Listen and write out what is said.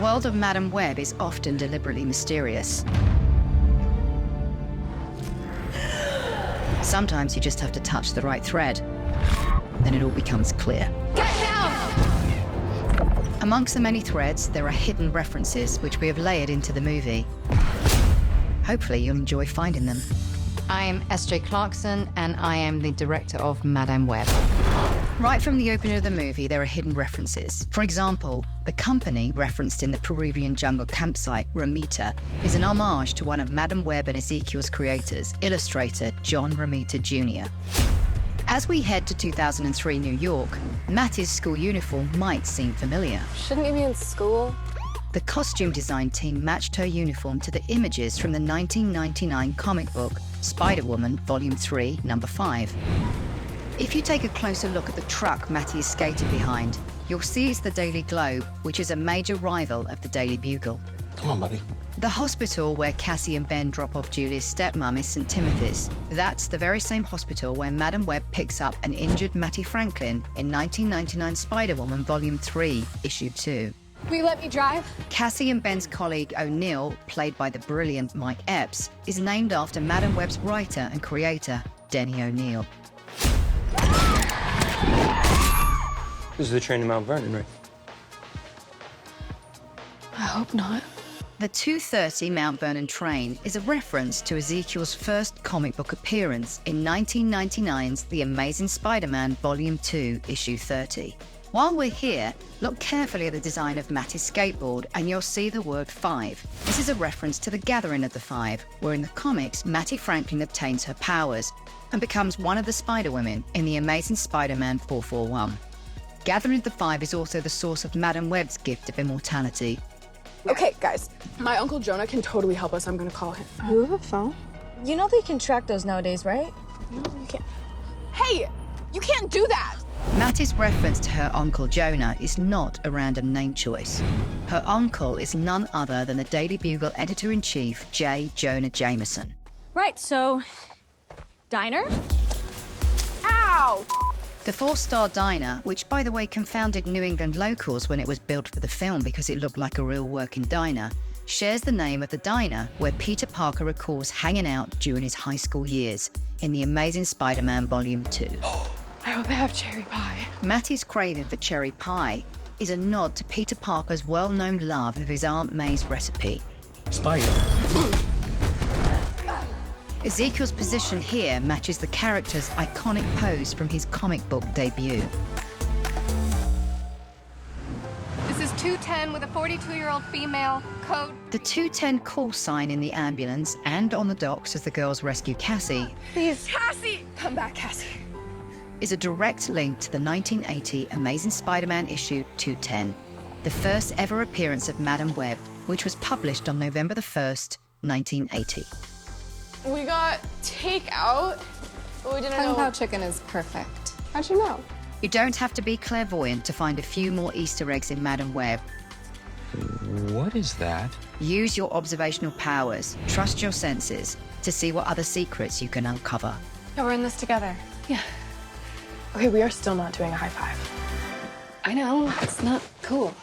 world of Madame Web is often deliberately mysterious. Sometimes you just have to touch the right thread, then it all becomes clear. Get down! Amongst the many threads, there are hidden references which we have layered into the movie. Hopefully you'll enjoy finding them. I am S.J. Clarkson, and I am the director of Madame Web. Right from the opening of the movie, there are hidden references. For example, the company referenced in the Peruvian jungle campsite, Romita, is an homage to one of Madame Web and Ezekiel's creators, illustrator John Romita Jr. As we head to 2003 New York, Mattie's school uniform might seem familiar. Shouldn't you be in school? The costume design team matched her uniform to the images from the 1999 comic book, Spider-Woman, Volume 3, Number 5. If you take a closer look at the truck Mattie is skated behind, you'll see it's the Daily Globe, which is a major rival of the Daily Bugle. Come on, buddy. The hospital where Cassie and Ben drop off Julia's stepmom is St. Timothy's. That's the very same hospital where Madame Web picks up an injured Mattie Franklin in 1999 Spider-Woman, Volume 3, Issue 2. Will you let me drive? Cassie and Ben's colleague O'Neill, played by the brilliant Mike Epps, is named after Madame Web's writer and creator, Denny O'Neill. This is the train to Mount Vernon, right? I hope not. The 2:30 Mount Vernon train is a reference to Ezekiel's first comic book appearance in 1999's The Amazing Spider-Man Volume 2, Issue 30. While we're here, look carefully at the design of Mattie's skateboard and you'll see the word 5. This is a reference to the Gathering of the Five, where in the comics, Mattie Franklin obtains her powers and becomes one of the Spider-Women in The Amazing Spider-Man 441. Gathering of the Five is also the source of Madame Web's gift of immortality. Okay, guys, my Uncle Jonah can totally help us. I'm gonna call him. You have a phone? You know they can track those nowadays, right? No, you can't. Hey, you can't do that! Mattie's reference to her Uncle Jonah is not a random name choice. Her uncle is none other than the Daily Bugle editor-in-chief, J. Jonah Jameson. Right, so... Diner? Ow! The four-star diner, which by the way confounded New England locals when it was built for the film because it looked like a real working diner, shares the name of the diner where Peter Parker recalls hanging out during his high school years in The Amazing Spider-Man Volume 2. I hope they have cherry pie. Mattie's craving for cherry pie is a nod to Peter Parker's well-known love of his Aunt May's recipe. Spider. Ezekiel's position here matches the character's iconic pose from his comic book debut. This is 210 with a 42-year-old female. Code. The 210 call sign in the ambulance and on the docks as the girls rescue Cassie Please. Cassie! Come back, Cassie. is a direct link to the 1980 Amazing Spider-Man issue 210, the first ever appearance of Madame Web, which was published on November the 1st, 1980. We got takeout, but we didn't Kung know. Pao chicken is perfect. How'd you know? You don't have to be clairvoyant to find a few more Easter eggs in Madame Web. What is that? Use your observational powers, trust your senses, to see what other secrets you can uncover. Yeah, we're in this together. Yeah. Okay, we are still not doing a high five. I know, it's not cool.